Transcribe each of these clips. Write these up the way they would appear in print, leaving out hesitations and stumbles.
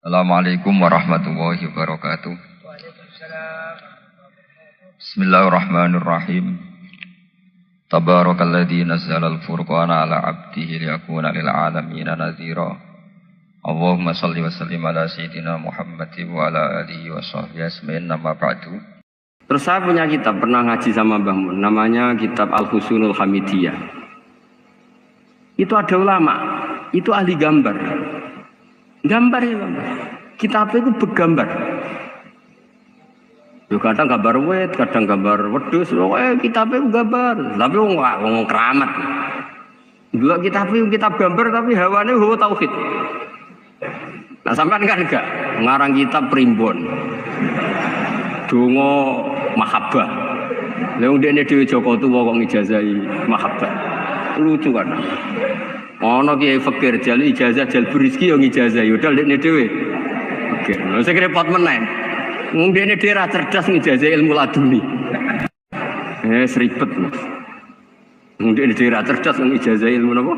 Assalamualaikum warahmatullahi wabarakatuh. Bismillahirrahmanirrahim. Tabarakalladzi nazzala al-furqana ala 'abdihi liyakuna lil 'alamin nadhira. Allahumma shalli wa sallim ala sayyidina Muhammad wa ala alihi wa sahbihi ajmain amma ba'du. Terus saya punya kitab, pernah ngaji sama Mbah Mun, namanya kitab Al-Husunul Hamidiyah. Itu ada ulama, itu ahli gambar. Gambar ya gambar. Kitab itu bergambar. Yo kadang gambar wit, kadang gambar wedhus, kitab itu gambar. Tapi wong keramat. Dua kitab gambar tapi hawane hawa tauhid. Nah sampean kan enggak ngarang kitab primbon. Donga mahabbah. Lha wong dene dhewe Joko tuwa kok ngijazahi mahabbah. Lucu kan. Ono kiai fakir jali ijazah jalbu rezeki yo ngijazah yo dal dekne dhewe. Oke, lha sing repot meneh. Wong dekne dhewe ra cerdas ngijazah ilmu laduni. Seribet. Wong dekne dhewe ra cerdas ngijazah ilmu napa?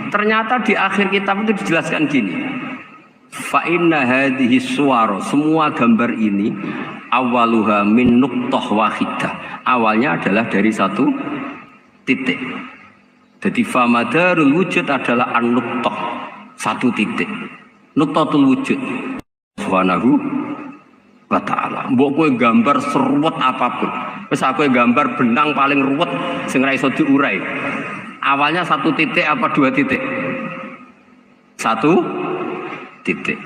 Ternyata di akhir kitab itu dijelaskan gini. Fa inna hadhihi suwar, semua gambar ini awaluha min nuqtah wahidah. Awalnya adalah dari satu titik. Jadi famadarul wujud adalah an-nuqtah, satu titik. Nuqtatul wujud subhanahu wa ta'ala. Mbok kowe gambar seruwet apapun. Wis aku gambar benang paling ruwet sing ra iso diurai. Awalnya satu titik apa dua titik? Satu titik.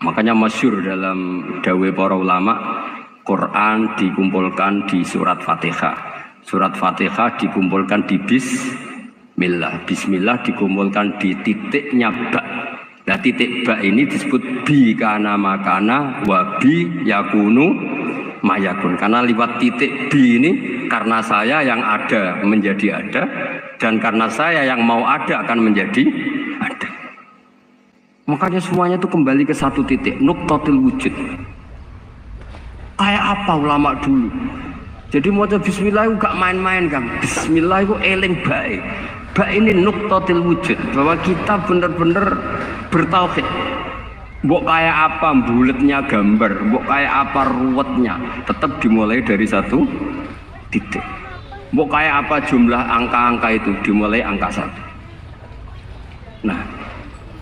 Makanya masyhur dalam dawuh para ulama, Quran dikumpulkan di surat Fatihah. Surat Fatihah dikumpulkan di Bismillah. Bismillah dikumpulkan di titiknya ba. Nah titik ba ini disebut bi kana makana wa bi yakunu mayakun. Karena lewat titik bi ini karena saya yang ada menjadi ada. Dan karena saya yang mau ada akan menjadi ada. Makanya semuanya itu kembali ke satu titik. Nuqtatul wujud. Kayak apa ulama dulu? Jadi mau bismillah itu gak main-main kan. Bismillah itu eling baik. Baik ini nuqtatil wujud. Bahwa kita benar-benar bertauhid. Mbok kayak apa buletnya gambar. Mbok kayak apa ruwetnya. Tetap dimulai dari satu titik. Mbok kayak apa jumlah angka-angka itu. Dimulai angka satu. Nah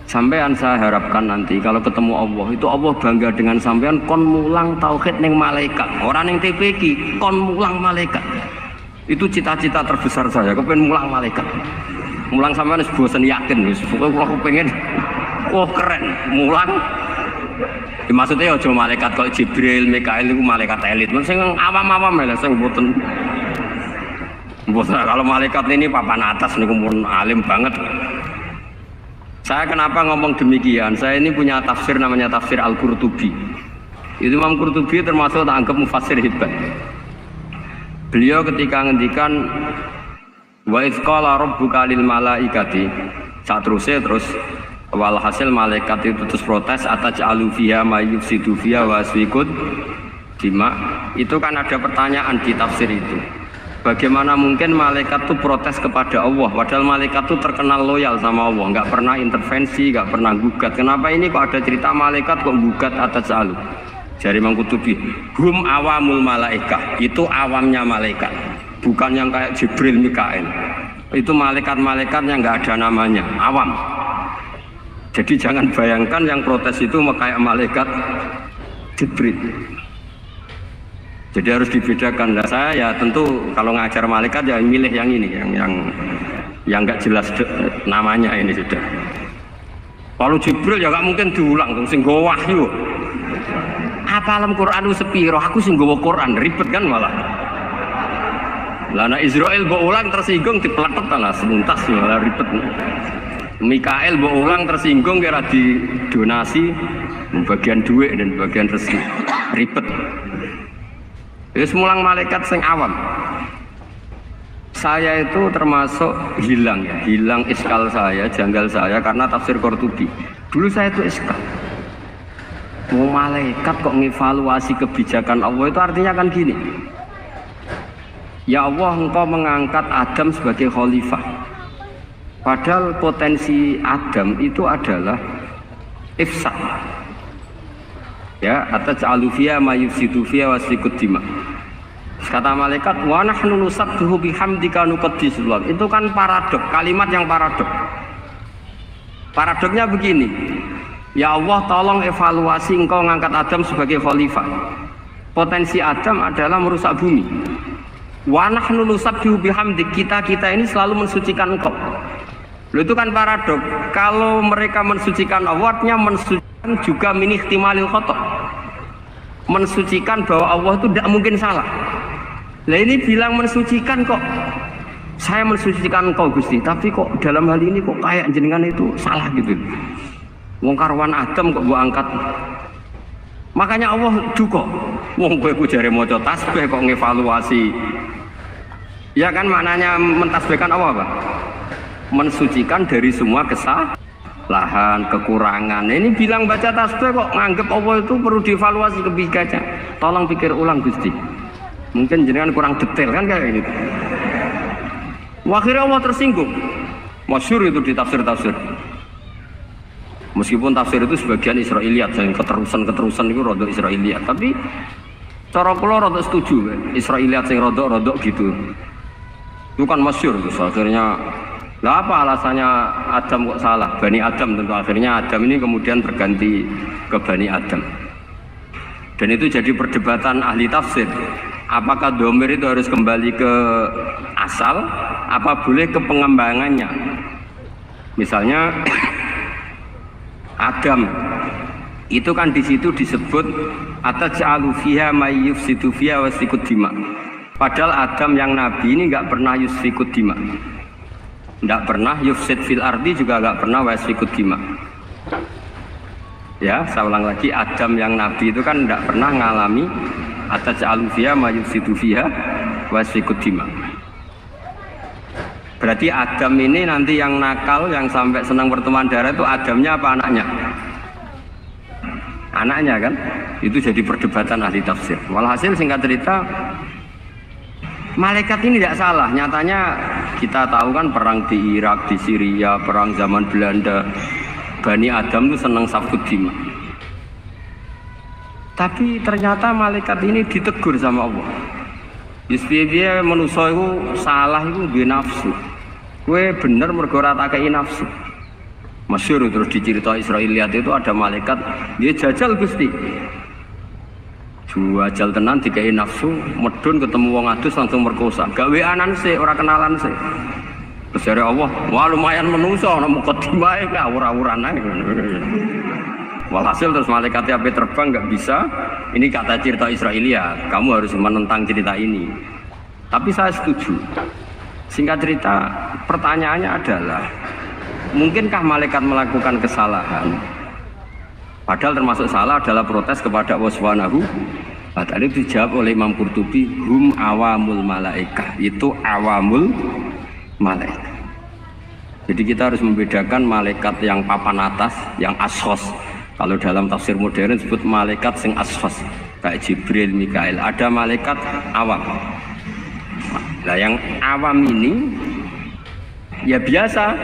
sampean saya harapkan nanti kalau ketemu Allah itu Allah bangga dengan sampean kon mulang tauhid ning malaikat. Orang yang TPQ kon mulang malaikat. Itu cita-cita terbesar saya, kepengen mulang malaikat. Mulang sampean wis bosen yakin wis pokoke kula kepengin keren mulang. Ya, maksudnya aja malaikat kok Jibril, Mikail itu malaikat elit. Sing awam-awam lho sing mboten. Kalau malaikat ini papan atas niku pun alim banget. Saya kenapa ngomong demikian? Saya ini punya tafsir namanya tafsir Al-Qurtubi. Itu Imam Qurtubi termasuk tak anggap mufassir hebat. Beliau ketika ngendikan wa idz qala rabbuka lil malaikati, terus walhasil malaikat itu terus protes ataj'alu fiha may yufsidu fiha wa yasfikud dima. Itu kan ada pertanyaan di tafsir itu. Bagaimana mungkin malaikat itu protes kepada Allah, padahal malaikat itu terkenal loyal sama Allah, nggak pernah intervensi, nggak pernah gugat. Kenapa ini kok ada cerita malaikat kok gugat atas alu? Jari Imam Qurtubi, hum awamul malaikah, itu awamnya malaikat, bukan yang kayak Jibril, Mikail. Itu malaikat-malaikat yang nggak ada namanya, awam. Jadi jangan bayangkan yang protes itu kayak malaikat Jibril. Jadi harus dibedakan. Nah, saya ya tentu kalau ngajar malaikat ya milih yang ini, yang nggak jelas namanya ini sudah. Kalau Jibril ya nggak mungkin diulang, sing nggawa wahyu. Apa alam Quran itu sepiro? Aku sing nggawa Quran ribet kan malah. Lah nek Israil mbok ulang tersinggung dipletet lah semuntas malah ribet. Mikael mbok ulang tersinggung kira di donasi bagian duit dan bagian rezeki ribet. Wis mulang malaikat sing awam. Saya itu termasuk hilang iskal saya, janggal saya karena tafsir Qurtubi. Dulu saya itu iskal. Mau malaikat kok ngevaluasi kebijakan Allah itu artinya kan gini. Ya Allah, engkau mengangkat Adam sebagai khalifah. Padahal potensi Adam itu adalah ifsad. Ya, ataj'alu fiha ma yufsidu fiha wa yasfiku dima. Kata malaikat, wa nahnu nusabbihu bihamdika nuqaddisu lak. Itu kan paradok, kalimat yang paradok. Paradoknya begini. Ya Allah, tolong evaluasi engkau ngangkat Adam sebagai khalifah. Potensi Adam adalah merusak bumi. Wa nahnu nusabbihu bihamdik, kita ini selalu mensucikan engkau. Loh, itu kan paradok. Kalau mereka mensucikan Allah, artinya mensucikan juga min ihtimalil khata'. Mensucikan bahwa Allah itu tidak mungkin salah. Lah ini bilang mensucikan kok. Saya mensucikan engkau Gusti, tapi kok dalam hal ini kok kayak jenengan itu salah gitu. Wong karwan Adam kok gua angkat. Makanya Allah duka. Wong kowe ku jare maca tasbih kok ngevaluasi. Ya kan maknanya mentasbihkan Allah apa? Mensucikan dari semua kesalahan, kekurangan. Ini bilang baca tasbih kok nganggep Allah itu perlu dievaluasi kebijakannya. Tolong pikir ulang Gusti. Mungkin jenengan kurang detail kan kayak gitu. Akhirnya Allah tersinggung. Masyhur itu di tafsir-tafsir. Meskipun tafsir itu sebagian Israiliyat, yang keterusan itu rodok Israiliyat, tapi cara kula rodok setuju Israiliyat sing rodok gitu. Itu kan masyhur terus akhirnya. Lah apa alasannya Adam kok salah? Bani Adam tentu akhirnya Adam ini kemudian berganti ke Bani Adam. Dan itu jadi perdebatan ahli tafsir. Apakah dhamir itu harus kembali ke asal? Apa boleh ke pengembangannya? Misalnya Adam itu kan di situ disebut ataj'alu fiha may yufsidu fiha wa yasfiku dima. Padahal Adam yang nabi ini nggak pernah yusfiku dima. Tidak pernah yufsid fil ardi, juga tidak pernah wasfikut dima. Ya, saya ulang lagi, Adam yang nabi itu kan tidak pernah ngalami ataj'alu fiha ma yufsidu fiha wasfikut dima. Berarti Adam ini nanti yang nakal, yang sampai senang pertemuan darah itu Adamnya apa anaknya? Anaknya kan? Itu jadi perdebatan ahli tafsir. Walhasil singkat cerita, malaikat ini tidak salah. Nyatanya kita tahu kan perang di Irak, di Syria, perang zaman Belanda, Bani Adam itu senang safkut dima. Tapi ternyata malaikat ini ditegur sama Allah. Yusbiya manusia itu salah itu duwe nafsu. Kue bener mergo ora tak kei nafsu. Masyhur terus dicerita Israiliyat itu ada malaikat dia jajal Gusti. Jajal tenan dikei nafsu, medun ketemu wong adus langsung merkosa. Gawe anan sih, ora kenalan sih. Terus dari Allah, wah lumayan menungso ana mukadimah ka ora-uran ae. Walhasil terus malaikatnya api terbang nggak bisa. Ini kata cerita Israiliyat, kamu harus menentang cerita ini. Tapi saya setuju. Singkat cerita, pertanyaannya adalah, mungkinkah malaikat melakukan kesalahan? Padahal termasuk salah adalah protes kepada Allah Subhanahu. Tadi dijawab oleh Imam Qurtubi, hum awamul malaikah, itu awamul malaikat. Jadi kita harus membedakan malaikat yang papan atas, yang ashos. Kalau dalam tafsir modern disebut malaikat sing ashos, kayak Jibril, Mikail. Ada malaikat awam. Nah yang awam ini ya biasa,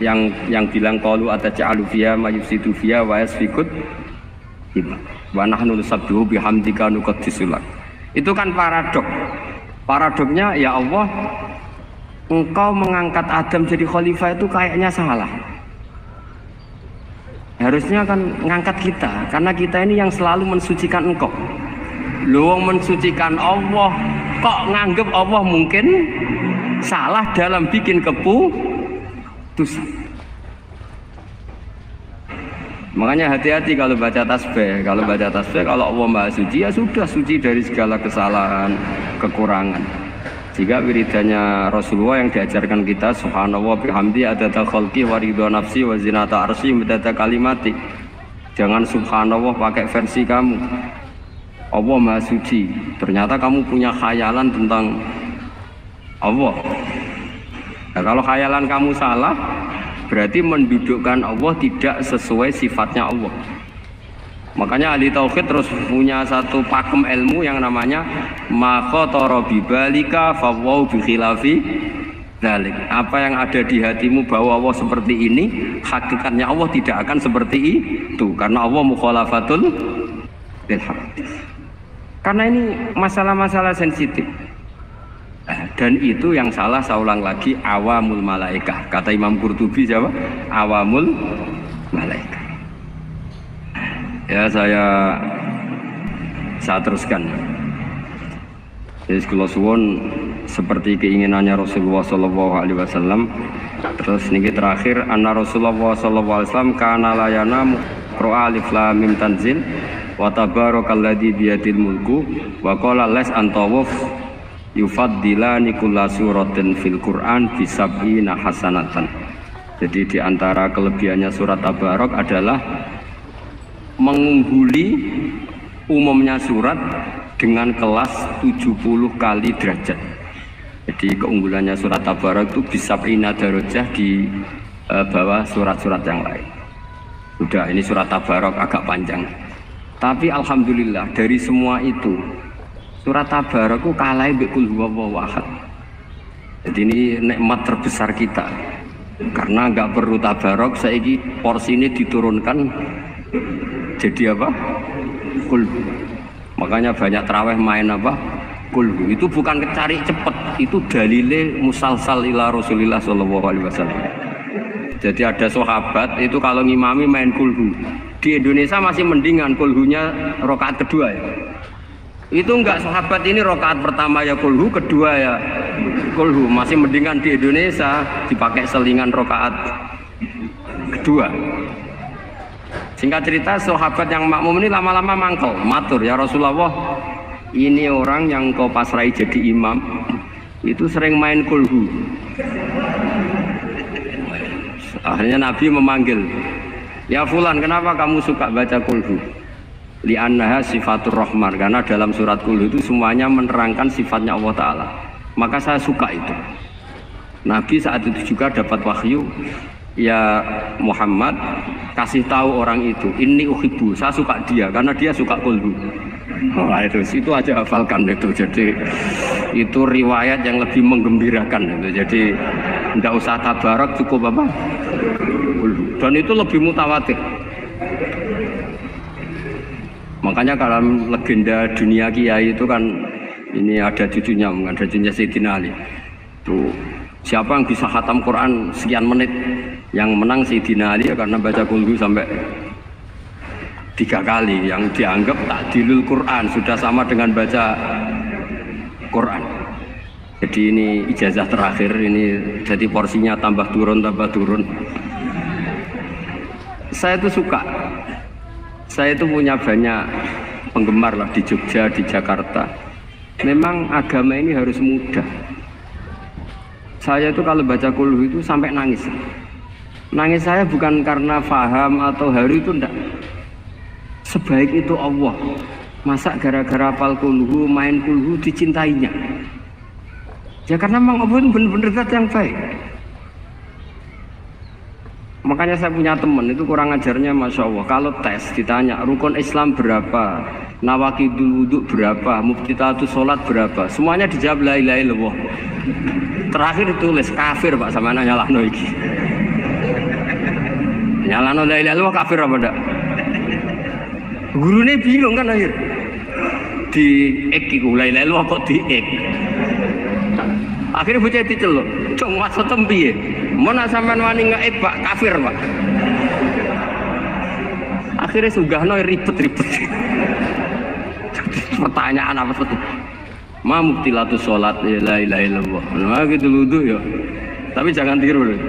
yang bilang qalu ataj'alu fiha ma yufsidu fiha wa yasfikut dima wa nahnu nusabbihu bihamdika nuqaddisu lak. Itu kan paradok. Paradoknya ya Allah, engkau mengangkat Adam jadi khalifah itu kayaknya salah. Harusnya kan ngangkat kita, karena kita ini yang selalu mensucikan engkau. Lu mensucikan Allah, kok nganggep Allah mungkin salah dalam bikin keputusan. Makanya hati-hati kalau baca tasbih. Kalau baca tasbih, kalau Allah Maha Suci, ya sudah suci dari segala kesalahan, kekurangan. Jika wiridannya Rasulullah yang diajarkan kita, subhanallah bihamdi adada khalqi wa ridha nafsi wa zinata arsy midada kalimati. Jangan subhanallah pakai versi kamu. Allah Maha Suci. Ternyata kamu punya khayalan tentang Allah. Nah, kalau khayalan kamu salah, berarti mendudukkan Allah tidak sesuai sifatnya Allah. Makanya ahli tauhid terus punya satu pakem ilmu yang namanya ma khatara bi balika fa wa bi khilafi Dzalik, apa yang ada di hatimu bahwa Allah seperti ini, hakikatnya Allah tidak akan seperti itu karena Allah mukhalafatul lil haqq. Karena ini masalah-masalah sensitif. Dan itu yang salah, saya ulang lagi, awamul malaikah. Kata Imam Qurtubi siapa? Awamul malaikah. Ya saya teruskan. Jadi kalau suwon seperti keinginannya Rasulullah Sallallahu Alaihi Wasallam. Terus niki terakhir, anna Rasulullah Sallallahu Alaihi Wasallam kana layana qira alif lam mim tanzil wa tabarakalladzi biyadil mulku wa qala las antawuf yufaddilani kulla suratin fil Qur'an bisab'ina hasanatan. Jadi di antara kelebihannya surat Tabarok adalah mengungguli umumnya surat dengan kelas 70 kali derajat. Jadi keunggulannya surat Tabarok itu bisab'ina darajah di bawah surat-surat yang lain. Sudah, ini surat Tabarok agak panjang. Tapi alhamdulillah dari semua itu surat Tabarok itu kalah mbek Qul huwallahu ahad. Jadi ini nikmat terbesar kita. Karena nggak perlu Tabarok, saiki porsi ini diturunkan jadi apa? Qul. Makanya banyak tarawih main apa? Qul. Itu bukan cari cepet, itu dalile musalsal ila Rasulillah sallallahu alaihi wasallam. Jadi ada sahabat itu kalau ngimami main kulhu. Di Indonesia masih mendingan kulhunya rakaat kedua ya. Itu enggak, sahabat ini rakaat pertama ya kulhu, kedua ya kulhu. Masih mendingan di Indonesia dipakai selingan rakaat kedua. Singkat cerita, sahabat yang makmum ini lama-lama mangkel, matur, ya Rasulullah, ini orang yang kau pasrai jadi imam itu sering main kulhu. Akhirnya Nabi memanggil, ya Fulan, kenapa kamu suka baca kulhu? Li'annaha sifatur rahman, karena dalam surat kulhu itu semuanya menerangkan sifatnya Allah Ta'ala. Maka saya suka itu. Nabi saat itu juga dapat wahyu, ya Muhammad, kasih tahu orang itu, ini uhibbu, saya suka dia karena dia suka kulhu. Nah, itu aja hafalkan itu. Jadi itu riwayat yang lebih menggembirakan itu. Jadi tidak usah Tabarok, cukup apa? Kulhu. Dan itu lebih mutawatir. Makanya kalau legenda dunia kiai itu kan ini ada cucunya Sayyidina Ali. Tuh, siapa yang bisa khatam Quran sekian menit, yang menang Sayyidina Ali ya, karena baca kulhu sampai 3 kali, yang dianggap takdilul Quran, sudah sama dengan baca Quran. Jadi ini ijazah terakhir, ini jadi porsinya tambah turun. Saya itu suka. Saya itu punya banyak penggemar lah di Jogja, di Jakarta. Memang agama ini harus mudah. Saya itu kalau baca kulhu itu sampai nangis. Nangis saya bukan karena faham atau haru, itu enggak. Sebaik itu Allah. Masa gara-gara hafal kulhu, main kulhu dicintainya? Ya karena memang Allah itu benar-benar zat yang baik. Makanya saya punya teman itu kurang ajarnya, masya Allah. Kalau tes ditanya rukun Islam berapa, nawakidul wudhu berapa, muftitatus sholat berapa, semuanya dijawab la ilaha illallah. Terakhir ditulis kafir Pak, sama nyalahno iki. Nyalahno la ilaha illallah kafir apa ndak? Gurunya bingung kan akhir. Di ek iku la ilaha illallah kok di ek. Akhirnya bocah diceluk, "Cok maksudem piye? Mun sampean wani ngeek Pak, kafir Pak." Akhirnya sugahno ribet-ribet. Pertanyaan apa tuh? Ma mubtilatus sholat ya la ilaha illallah. Nah gitu wudu ya. Tapi jangan tiru loh.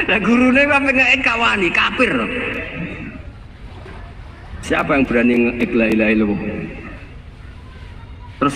Lah gurune apa ngeek kawani kafir. Siapa yang berani ngeek la ilaha illallah? Terus